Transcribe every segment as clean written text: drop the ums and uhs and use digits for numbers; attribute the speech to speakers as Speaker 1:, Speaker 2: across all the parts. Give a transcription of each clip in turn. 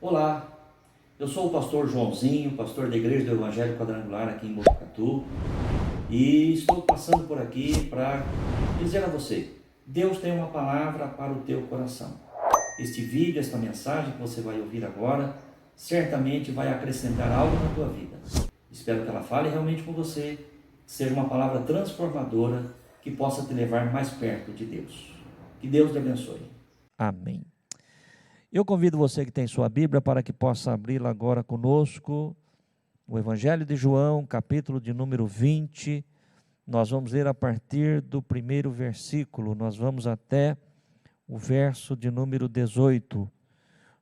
Speaker 1: Olá, eu sou o pastor Joãozinho, pastor da Igreja do Evangelho Quadrangular aqui em Botucatu, e estou passando por aqui para dizer a você: Deus tem uma palavra para o teu coração. Este vídeo, esta mensagem que você vai ouvir agora, certamente vai acrescentar algo na tua vida. Espero que ela fale realmente com você, seja uma palavra transformadora que possa te levar mais perto de Deus. Que Deus te abençoe.
Speaker 2: Amém. Eu convido você que tem sua Bíblia para que possa abri-la agora conosco, o Evangelho de João, capítulo de número 20. Nós vamos ler a partir do primeiro versículo, nós vamos até o verso de número 18.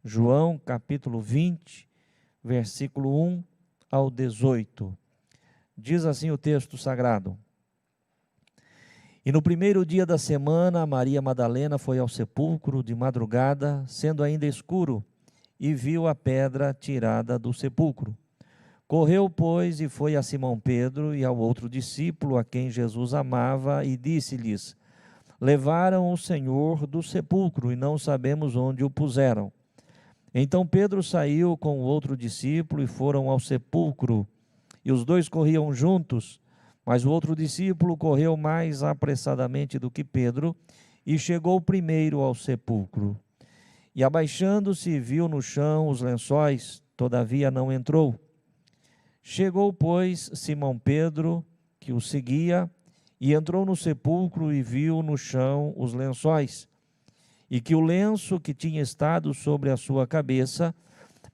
Speaker 2: João, capítulo 20, versículo 1 ao 18. Diz assim o texto sagrado: E no primeiro dia da semana, Maria Madalena foi ao sepulcro de madrugada, sendo ainda escuro, e viu a pedra tirada do sepulcro. Correu, pois, e foi a Simão Pedro e ao outro discípulo, a quem Jesus amava, e disse-lhes: Levaram o Senhor do sepulcro, e não sabemos onde o puseram. Então Pedro saiu com o outro discípulo e foram ao sepulcro, e os dois corriam juntos. Mas o outro discípulo correu mais apressadamente do que Pedro e chegou primeiro ao sepulcro. E abaixando-se, viu no chão os lençóis, todavia não entrou. Chegou, pois, Simão Pedro, que o seguia, e entrou no sepulcro e viu no chão os lençóis, e que o lenço que tinha estado sobre a sua cabeça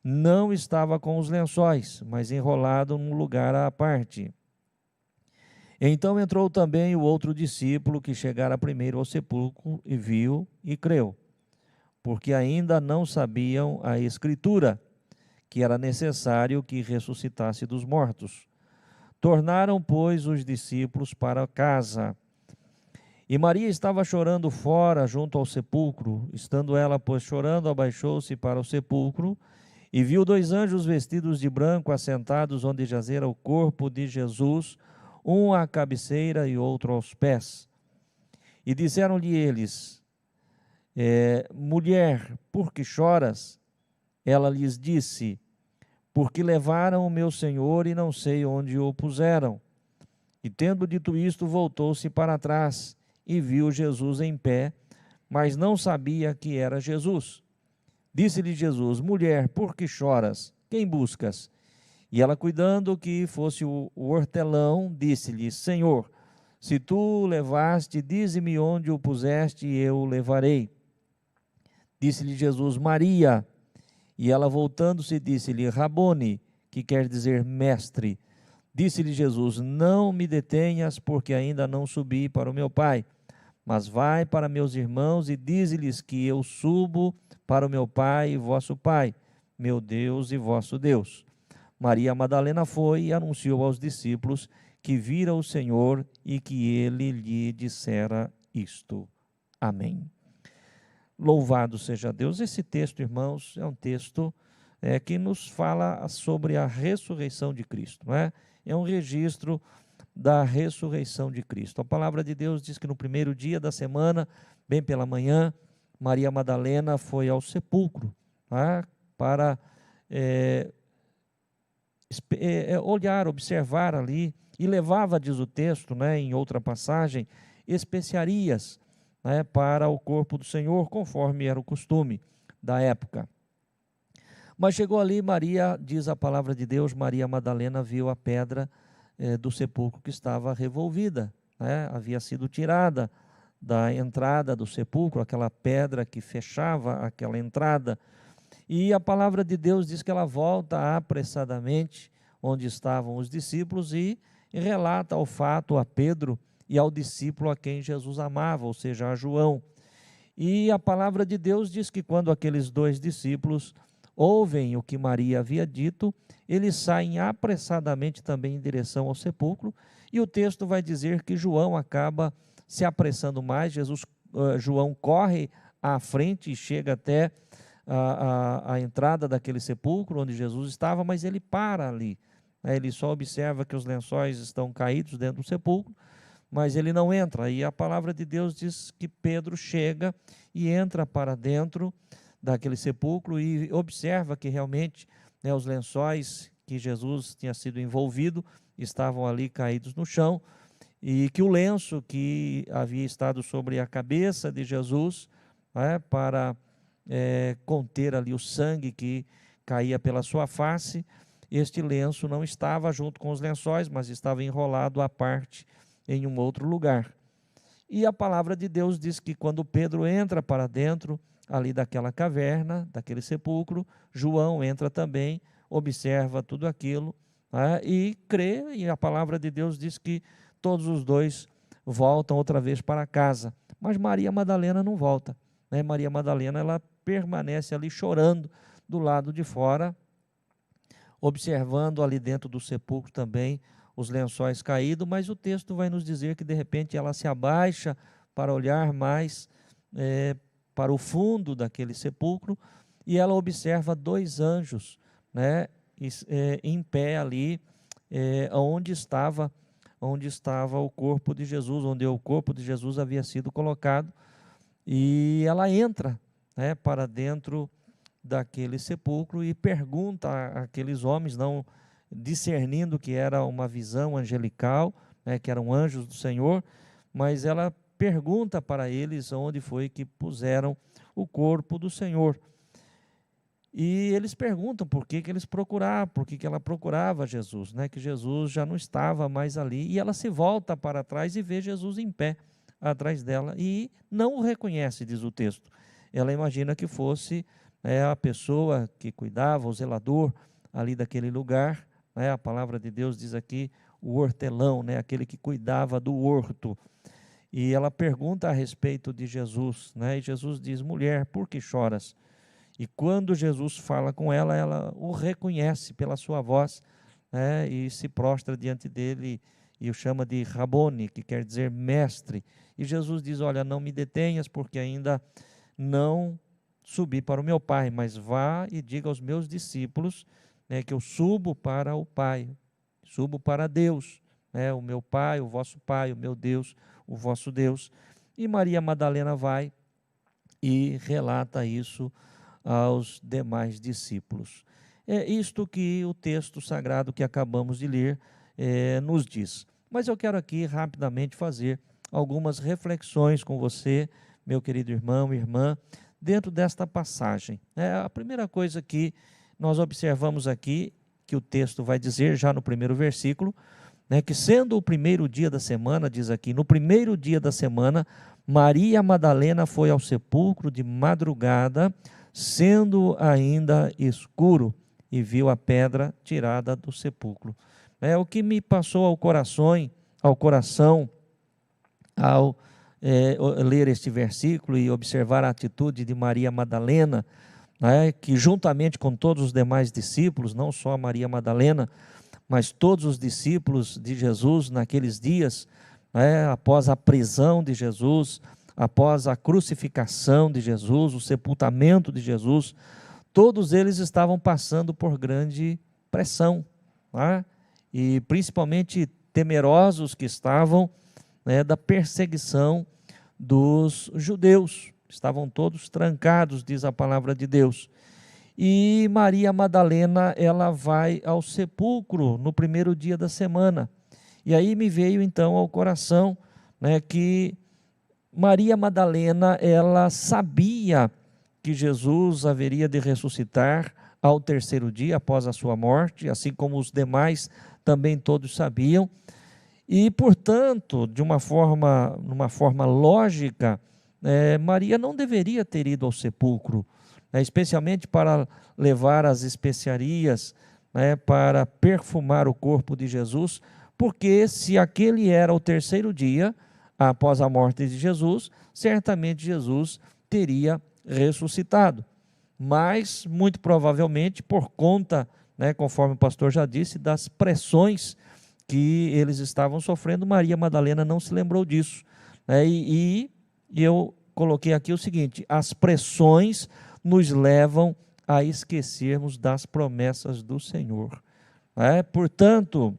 Speaker 2: não estava com os lençóis, mas enrolado num lugar à parte. Então entrou também o outro discípulo que chegara primeiro ao sepulcro e viu e creu, porque ainda não sabiam a Escritura, que era necessário que ressuscitasse dos mortos. Tornaram, pois, os discípulos para casa. E Maria estava chorando fora, junto ao sepulcro. Estando ela, pois, chorando, abaixou-se para o sepulcro e viu dois anjos vestidos de branco assentados onde jazera o corpo de Jesus, um à cabeceira e outro aos pés. E disseram-lhe eles: Mulher, por que choras? Ela lhes disse: Porque levaram o meu Senhor e não sei onde o puseram. E tendo dito isto, voltou-se para trás e viu Jesus em pé, mas não sabia que era Jesus. Disse-lhe Jesus: Mulher, por que choras? Quem buscas? E ela, cuidando que fosse o hortelão, disse-lhe: Senhor, se tu o levaste, dize-me onde o puseste e eu o levarei. Disse-lhe Jesus: Maria. E ela, voltando-se, disse-lhe: Rabone, que quer dizer mestre. Disse-lhe Jesus: Não me detenhas, porque ainda não subi para o meu Pai, mas vai para meus irmãos e dize-lhes que eu subo para o meu Pai e vosso Pai, meu Deus e vosso Deus. Maria Madalena foi e anunciou aos discípulos que vira o Senhor e que ele lhe dissera isto. Amém. Louvado seja Deus. Esse texto, irmãos, é um texto que nos fala sobre a ressurreição de Cristo, não é? É um registro da ressurreição de Cristo. A palavra de Deus diz que no primeiro dia da semana, bem pela manhã, Maria Madalena foi ao sepulcro, para olhar, observar ali, e levava, diz o texto, em outra passagem, especiarias, para o corpo do Senhor, conforme era o costume da época. Mas chegou ali Maria, diz a palavra de Deus, Maria Madalena viu a pedra do sepulcro que estava revolvida, havia sido tirada da entrada do sepulcro, aquela pedra que fechava aquela entrada. E a palavra de Deus diz que ela volta apressadamente onde estavam os discípulos e relata o fato a Pedro e ao discípulo a quem Jesus amava, ou seja, a João. E a palavra de Deus diz que quando aqueles dois discípulos ouvem o que Maria havia dito, eles saem apressadamente também em direção ao sepulcro, e o texto vai dizer que João acaba se apressando mais. João corre à frente e chega até a entrada daquele sepulcro onde Jesus estava, mas ele para ali, ele só observa que os lençóis estão caídos dentro do sepulcro, mas ele não entra. E a palavra de Deus diz que Pedro chega e entra para dentro daquele sepulcro e observa que realmente, né, os lençóis que Jesus tinha sido envolvido estavam ali caídos no chão, e que o lenço que havia estado sobre a cabeça de Jesus, né, para conter ali o sangue que caía pela sua face, este lenço não estava junto com os lençóis, mas estava enrolado à parte em um outro lugar. E a palavra de Deus diz que quando Pedro entra para dentro ali daquela caverna, daquele sepulcro, João entra também, observa tudo aquilo, né, e crê, e a palavra de Deus diz que todos os dois voltam outra vez para casa. Mas Maria Madalena não volta, né? Maria Madalena, ela permanece ali chorando do lado de fora, observando ali dentro do sepulcro também os lençóis caídos, mas o texto vai nos dizer que de repente ela se abaixa para olhar mais para o fundo daquele sepulcro, e ela observa 2 anjos, né, em pé ali, onde estava o corpo de Jesus, onde o corpo de Jesus havia sido colocado, e ela entra, né, para dentro daquele sepulcro e pergunta àqueles homens, não discernindo que era uma visão angelical, né, que eram anjos do Senhor, mas ela pergunta para eles onde foi que puseram o corpo do Senhor. E eles perguntam por que eles procuravam, por que ela procurava Jesus, né, que Jesus já não estava mais ali, e ela se volta para trás e vê Jesus em pé atrás dela, e não o reconhece, diz o texto. Ela imagina que fosse a pessoa que cuidava, o zelador ali daquele lugar, né? A palavra de Deus diz aqui, o hortelão, né? Aquele que cuidava do horto. E ela pergunta a respeito de Jesus, né? E Jesus diz: mulher, por que choras? E quando Jesus fala com ela, ela o reconhece pela sua voz, né? E se prostra diante dele e o chama de Rabone, que quer dizer mestre. E Jesus diz: olha, não me detenhas, porque ainda não subi para o meu Pai, mas vá e diga aos meus discípulos, né, que eu subo para o Pai, subo para Deus, né, o meu Pai, o vosso Pai, o meu Deus, o vosso Deus. E Maria Madalena vai e relata isso aos demais discípulos. É isto que o texto sagrado que acabamos de ler nos diz. Mas eu quero aqui rapidamente fazer algumas reflexões com você, meu querido irmão e irmã, dentro desta passagem. A primeira coisa que nós observamos aqui, que o texto vai dizer já no primeiro versículo, né, que sendo o primeiro dia da semana, diz aqui, no primeiro dia da semana, Maria Madalena foi ao sepulcro de madrugada, sendo ainda escuro, e viu a pedra tirada do sepulcro. O que me passou ao coração ao ler este versículo e observar a atitude de Maria Madalena, né, que juntamente com todos os demais discípulos, não só Maria Madalena, mas todos os discípulos de Jesus naqueles dias, né, após a prisão de Jesus, após a crucificação de Jesus, o sepultamento de Jesus, todos eles estavam passando por grande pressão, né, e principalmente temerosos que estavam, né, da perseguição dos judeus. Estavam todos trancados, diz a palavra de Deus. E Maria Madalena, ela vai ao sepulcro no primeiro dia da semana. E aí me veio então ao coração, né, que Maria Madalena, ela sabia que Jesus haveria de ressuscitar ao terceiro dia após a sua morte, assim como os demais também todos sabiam. E, portanto, numa forma lógica, Maria não deveria ter ido ao sepulcro, especialmente para levar as especiarias, para perfumar o corpo de Jesus, porque se aquele era o terceiro dia após a morte de Jesus, certamente Jesus teria ressuscitado. Mas, muito provavelmente, por conta, conforme o pastor já disse, das pressões que eles estavam sofrendo, Maria Madalena não se lembrou disso. E eu coloquei aqui o seguinte: as pressões nos levam a esquecermos das promessas do Senhor. Portanto,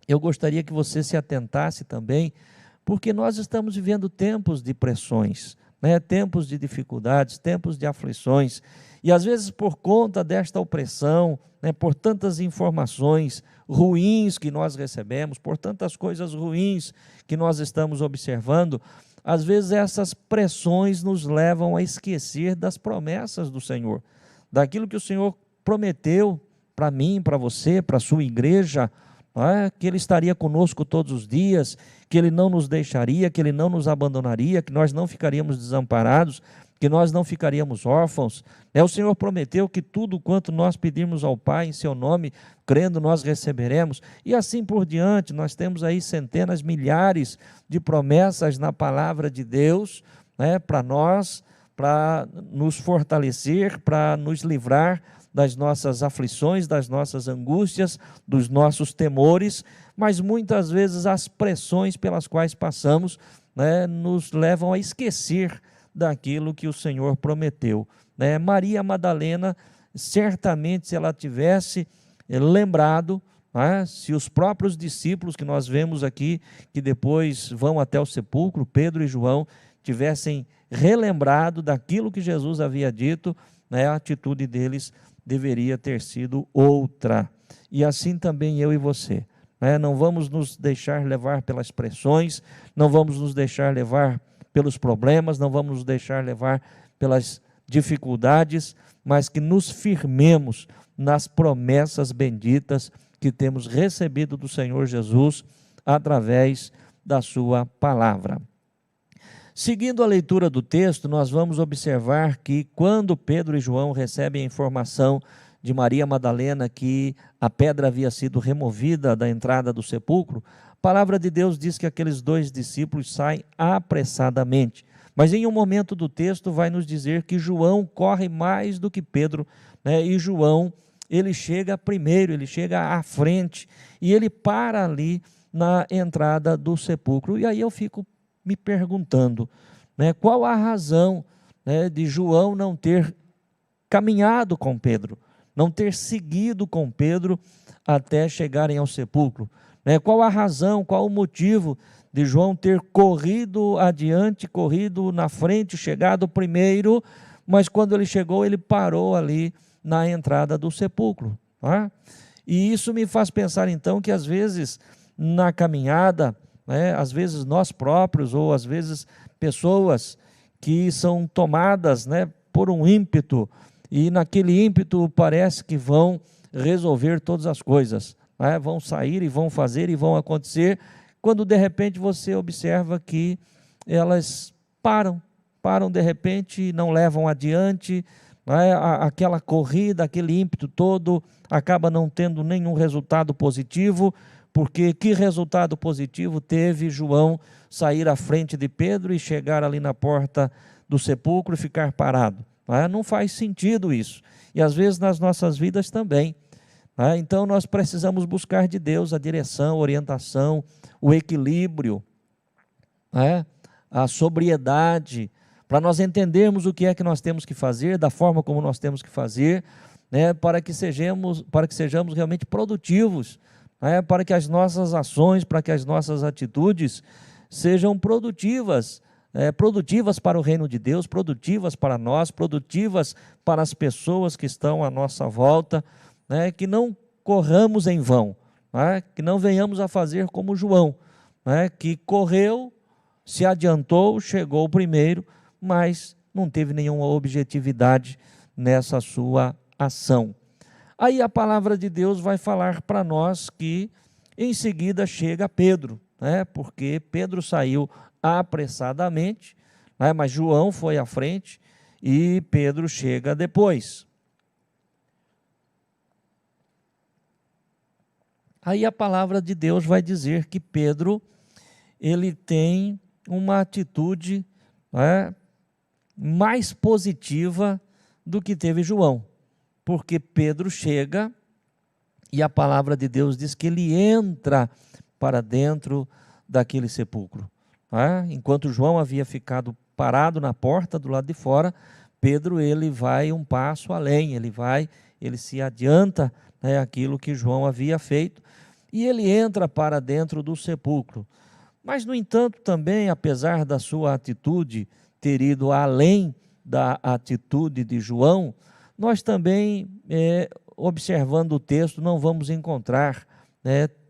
Speaker 2: eu gostaria que você se atentasse também, porque nós estamos vivendo tempos de pressões. né? Tempos de dificuldades, tempos de aflições, e às vezes por conta desta opressão, né, por tantas informações ruins que nós recebemos, por tantas coisas ruins que nós estamos observando, às vezes essas pressões nos levam a esquecer das promessas do Senhor, daquilo que o Senhor prometeu para mim, para você, para a sua igreja, que Ele estaria conosco todos os dias, que Ele não nos deixaria, que Ele não nos abandonaria, que nós não ficaríamos desamparados, que nós não ficaríamos órfãos. O Senhor prometeu que tudo quanto nós pedirmos ao Pai em seu nome, crendo, nós receberemos, e assim por diante. Nós temos aí centenas, milhares de promessas na palavra de Deus, para nós, para nos fortalecer, para nos livrar das nossas aflições, das nossas angústias, dos nossos temores, mas muitas vezes as pressões pelas quais passamos, nos levam a esquecer daquilo que o Senhor prometeu. Maria Madalena, certamente, se ela tivesse lembrado, se os próprios discípulos que nós vemos aqui, que depois vão até o sepulcro, Pedro e João, tivessem relembrado daquilo que Jesus havia dito, a atitude deles deveria ter sido outra. E assim também eu e você. Não vamos nos deixar levar pelas pressões, não vamos nos deixar levar pelos problemas, não vamos nos deixar levar pelas dificuldades, mas que nos firmemos nas promessas benditas que temos recebido do Senhor Jesus através da sua palavra. Seguindo a leitura do texto, nós vamos observar que quando Pedro e João recebem a informação de Maria Madalena que a pedra havia sido removida da entrada do sepulcro, a palavra de Deus diz que aqueles dois discípulos saem apressadamente. Mas em um momento do texto vai nos dizer que João corre mais do que Pedro, e João, ele chega primeiro, ele chega à frente, e ele para ali na entrada do sepulcro. E aí eu fico me perguntando, qual a razão, de João não ter caminhado com Pedro, não ter seguido com Pedro até chegarem ao sepulcro? Qual a razão, qual o motivo de João ter corrido adiante, corrido na frente, chegado primeiro, mas quando ele chegou, ele parou ali na entrada do sepulcro? E isso me faz pensar então que às vezes na caminhada, às vezes nós próprios, ou às vezes pessoas que são tomadas por um ímpeto, e naquele ímpeto parece que vão resolver todas as coisas, vão sair e vão fazer e vão acontecer, quando de repente você observa que elas param de repente e não levam adiante, aquela corrida, aquele ímpeto todo acaba não tendo nenhum resultado positivo, porque que resultado positivo teve João sair à frente de Pedro e chegar ali na porta do sepulcro e ficar parado? Não faz sentido isso, e às vezes nas nossas vidas também. Então nós precisamos buscar de Deus a direção, a orientação, o equilíbrio, a sobriedade, para nós entendermos o que é que nós temos que fazer, da forma como nós temos que fazer, para que sejamos realmente produtivos, para que as nossas ações, para que as nossas atitudes sejam produtivas, produtivas para o reino de Deus, produtivas para nós, produtivas para as pessoas que estão à nossa volta, que não corramos em vão, que não venhamos a fazer como João, que correu, se adiantou, chegou primeiro, mas não teve nenhuma objetividade nessa sua ação. Aí a palavra de Deus vai falar para nós que em seguida chega Pedro, porque Pedro saiu apressadamente, mas João foi à frente e Pedro chega depois. Aí a palavra de Deus vai dizer que Pedro, ele tem uma atitude mais positiva do que teve João, porque Pedro chega e a palavra de Deus diz que ele entra para dentro daquele sepulcro. Enquanto João havia ficado parado na porta do lado de fora, Pedro ele vai um passo além, ele se adianta aquilo que João havia feito, e ele entra para dentro do sepulcro. Mas, no entanto, também, apesar da sua atitude ter ido além da atitude de João, nós também, observando o texto, não vamos encontrar,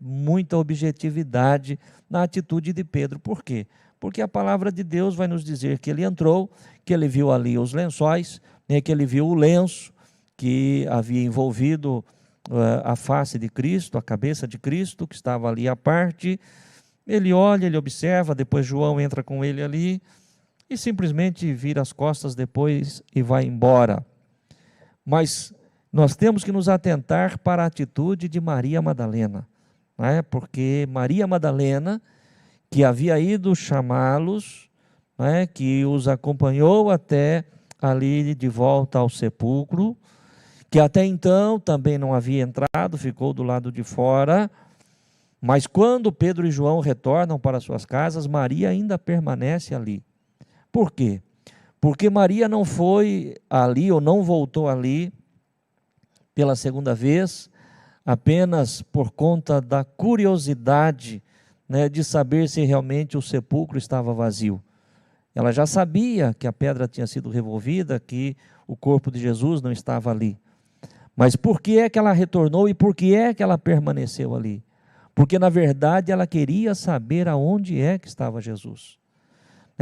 Speaker 2: muita objetividade na atitude de Pedro. Por quê? Porque a palavra de Deus vai nos dizer que ele entrou, que ele viu ali os lençóis, que ele viu o lenço que havia envolvido a face de Cristo, a cabeça de Cristo, que estava ali à parte. Ele olha, ele observa, depois João entra com ele ali e simplesmente vira as costas depois e vai embora. Mas nós temos que nos atentar para a atitude de Maria Madalena, porque Maria Madalena, que havia ido chamá-los, que os acompanhou até ali de volta ao sepulcro, que até então também não havia entrado, ficou do lado de fora, mas quando Pedro e João retornam para suas casas, Maria ainda permanece ali. Por quê? Porque Maria não foi ali, ou não voltou ali, pela segunda vez, apenas por conta da curiosidade, de saber se realmente o sepulcro estava vazio. Ela já sabia que a pedra tinha sido removida, que o corpo de Jesus não estava ali. Mas por que é que ela retornou e por que é que ela permaneceu ali? Porque na verdade ela queria saber aonde é que estava Jesus.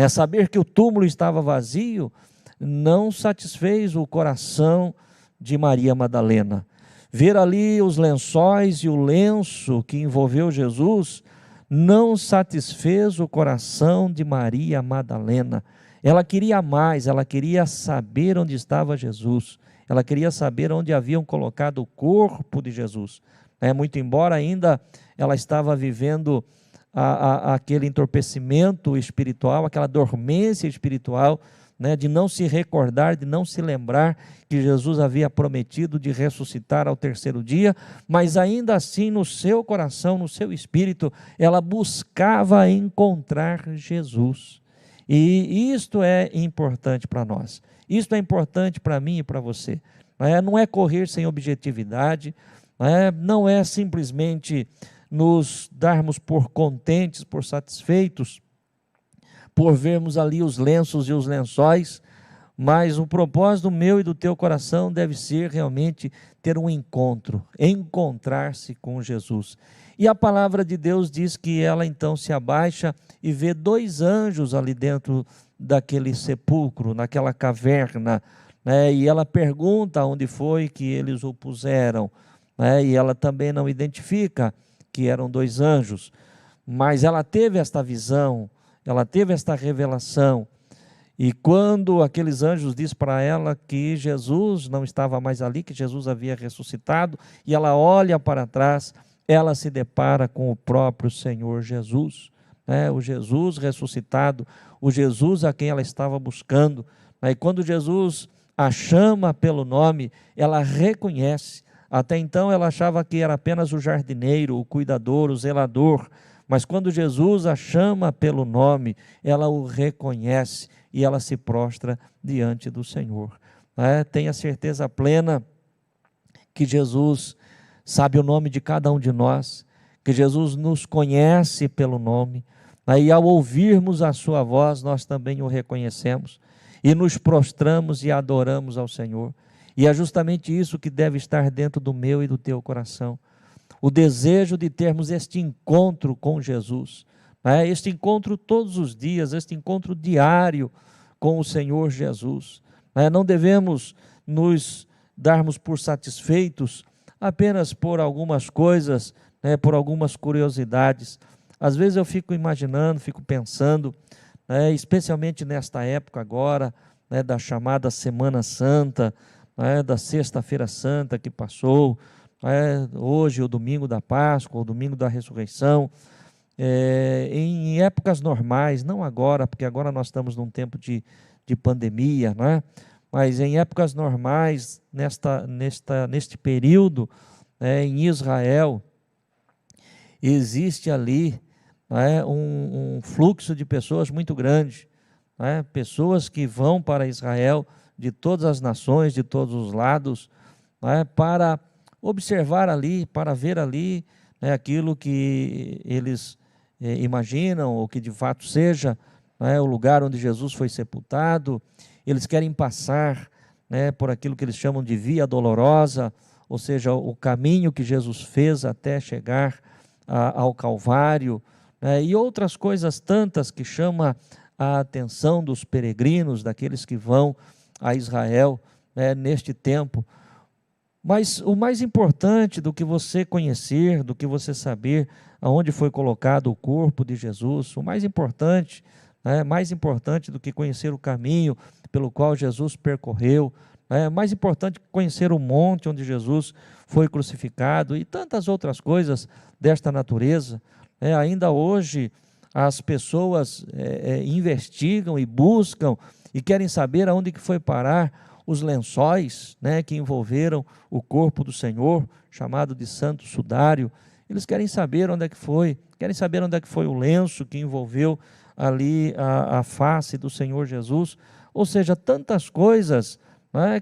Speaker 2: Saber que o túmulo estava vazio não satisfez o coração de Maria Madalena. Ver ali os lençóis e o lenço que envolveu Jesus não satisfez o coração de Maria Madalena. Ela queria mais, ela queria saber onde estava Jesus. Ela queria saber onde haviam colocado o corpo de Jesus. Muito embora ainda ela estava vivendo aquele entorpecimento espiritual, aquela dormência espiritual, de não se recordar, de não se lembrar que Jesus havia prometido de ressuscitar ao terceiro dia, mas ainda assim no seu coração, no seu espírito, ela buscava encontrar Jesus. E isto é importante para nós, isto é importante para mim e para você. Não é correr sem objetividade, não é simplesmente nos darmos por contentes, por satisfeitos, por vermos ali os lenços e os lençóis, mas o propósito meu e do teu coração deve ser realmente ter um encontro, encontrar-se com Jesus. E a palavra de Deus diz que ela então se abaixa e vê 2 anjos ali dentro daquele sepulcro, naquela caverna, e ela pergunta onde foi que eles o puseram, e ela também não identifica que eram 2 anjos, mas ela teve esta visão, ela teve esta revelação, e quando aqueles anjos dizem para ela que Jesus não estava mais ali, que Jesus havia ressuscitado, e ela olha para trás, ela se depara com o próprio Senhor Jesus, o Jesus ressuscitado, o Jesus a quem ela estava buscando. E quando Jesus a chama pelo nome, ela reconhece. Até então ela achava que era apenas o jardineiro, o cuidador, o zelador, mas quando Jesus a chama pelo nome, ela o reconhece e ela se prostra diante do Senhor. Tenha certeza plena que Jesus sabe o nome de cada um de nós, que Jesus nos conhece pelo nome, e ao ouvirmos a sua voz, nós também o reconhecemos, e nos prostramos e adoramos ao Senhor. E é justamente isso que deve estar dentro do meu e do teu coração. O desejo de termos este encontro com Jesus, este encontro todos os dias, este encontro diário com o Senhor Jesus. Não devemos nos darmos por satisfeitos apenas por algumas coisas, por algumas curiosidades. Às vezes eu fico imaginando, fico pensando, especialmente nesta época agora, da chamada Semana Santa, da Sexta-feira Santa que passou, hoje o domingo da Páscoa, o domingo da Ressurreição, em épocas normais, não agora, porque agora nós estamos num tempo de pandemia, mas em épocas normais, neste período, em Israel, existe ali um fluxo de pessoas muito grande, pessoas que vão para Israel de todas as nações, de todos os lados, para observar ali, para ver ali aquilo que eles imaginam, ou que de fato seja o lugar onde Jesus foi sepultado. Eles querem passar, por aquilo que eles chamam de via dolorosa, ou seja, o caminho que Jesus fez até chegar ao Calvário, e outras coisas tantas que chamam a atenção dos peregrinos, daqueles que vão a Israel neste tempo. Mas o mais importante do que você conhecer, do que você saber aonde foi colocado o corpo de Jesus, o mais importante, mais importante do que conhecer o caminho pelo qual Jesus percorreu, mais importante que conhecer o monte onde Jesus foi crucificado e tantas outras coisas desta natureza. Ainda hoje as pessoas investigam e buscam e querem saber aonde que foi parar os lençóis que envolveram o corpo do Senhor, chamado de Santo Sudário. Eles querem saber onde é que foi, querem saber onde é que foi o lenço que envolveu ali a face do Senhor Jesus. Ou seja, tantas coisas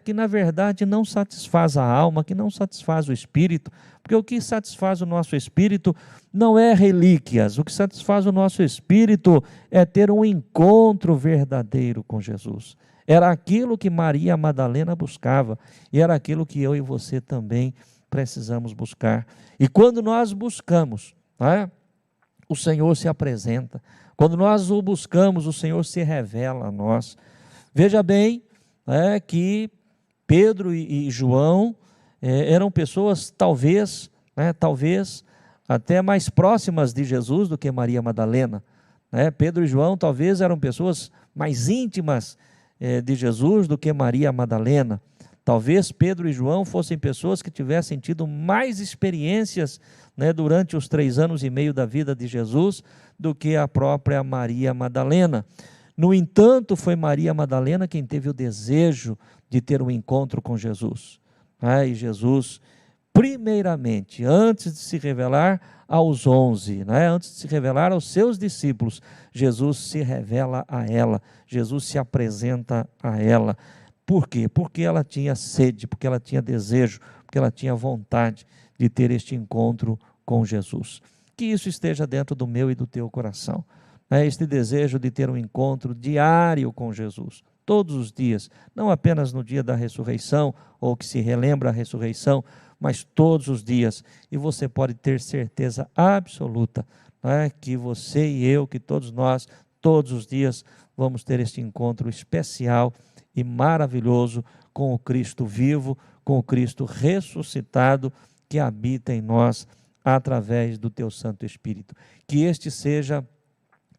Speaker 2: que na verdade não satisfaz a alma, que não satisfaz o espírito, porque o que satisfaz o nosso espírito não é relíquias, o que satisfaz o nosso espírito é ter um encontro verdadeiro com Jesus. Era aquilo que Maria Madalena buscava, e era aquilo que eu e você também precisamos buscar. E quando nós buscamos, o Senhor se apresenta. Quando nós o buscamos, o Senhor se revela a nós. Veja bem que Pedro e João eram pessoas talvez até mais próximas de Jesus do que Maria Madalena. Pedro e João talvez eram pessoas mais íntimas de Jesus do que Maria Madalena. Talvez Pedro e João fossem pessoas que tivessem tido mais experiências durante os 3 anos e meio da vida de Jesus do que a própria Maria Madalena. No entanto, foi Maria Madalena quem teve o desejo de ter um encontro com Jesus. E Jesus, primeiramente, antes de se revelar aos 11, antes de se revelar aos seus discípulos, Jesus se revela a ela, Jesus se apresenta a ela. Por quê? Porque ela tinha sede, porque ela tinha desejo, porque ela tinha vontade de ter este encontro com Jesus. Que isso esteja dentro do meu e do teu coração. Este desejo de ter um encontro diário com Jesus, todos os dias, não apenas no dia da ressurreição, ou que se relembra a ressurreição, mas todos os dias. E você pode ter certeza absoluta que você e eu, que todos nós, todos os dias, vamos ter este encontro especial e maravilhoso com o Cristo vivo, com o Cristo ressuscitado, que habita em nós através do teu Santo Espírito. Que este seja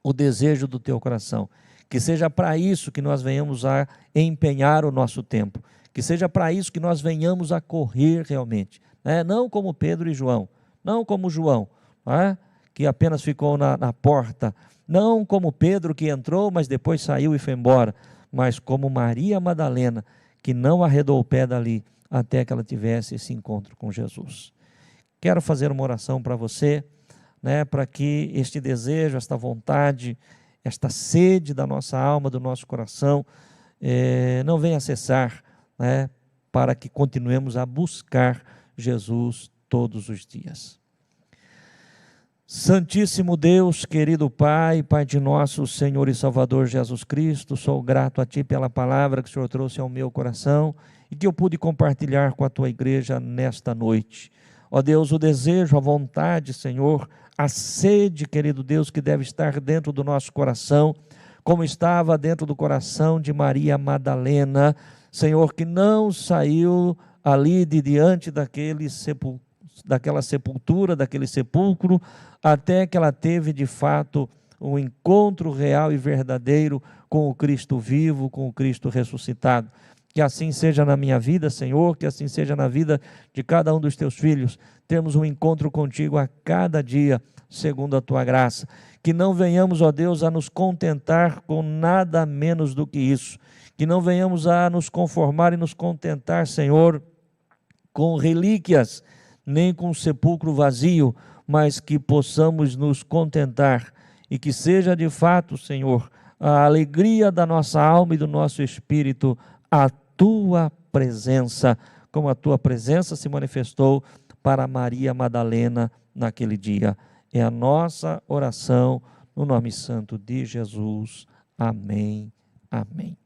Speaker 2: o desejo do teu coração, que seja para isso que nós venhamos a empenhar o nosso tempo, que seja para isso que nós venhamos a correr realmente, não como Pedro e João, não como João, que apenas ficou na porta, não como Pedro que entrou, mas depois saiu e foi embora, mas como Maria Madalena, que não arredou o pé dali, até que ela tivesse esse encontro com Jesus. Quero fazer uma oração para você, para que este desejo, esta vontade, esta sede da nossa alma, do nosso coração, não venha a cessar, para que continuemos a buscar Jesus todos os dias. Santíssimo Deus, querido Pai, Pai de nosso Senhor e Salvador Jesus Cristo, sou grato a Ti pela palavra que o Senhor trouxe ao meu coração e que eu pude compartilhar com a Tua igreja nesta noite. Ó Deus, o desejo, a vontade, Senhor, a sede, querido Deus, que deve estar dentro do nosso coração, como estava dentro do coração de Maria Madalena, Senhor, que não saiu ali de diante daquela sepultura, daquele sepulcro, até que ela teve de fato um encontro real e verdadeiro com o Cristo vivo, com o Cristo ressuscitado. Que assim seja na minha vida, Senhor, que assim seja na vida de cada um dos teus filhos, termos um encontro contigo a cada dia, segundo a tua graça. Que não venhamos, ó Deus, a nos contentar com nada menos do que isso. Que não venhamos a nos conformar e nos contentar, Senhor, com relíquias, nem com um sepulcro vazio, mas que possamos nos contentar e que seja de fato, Senhor, a alegria da nossa alma e do nosso espírito, a tua presença, como a tua presença se manifestou para Maria Madalena naquele dia. É a nossa oração no nome santo de Jesus. Amém. Amém.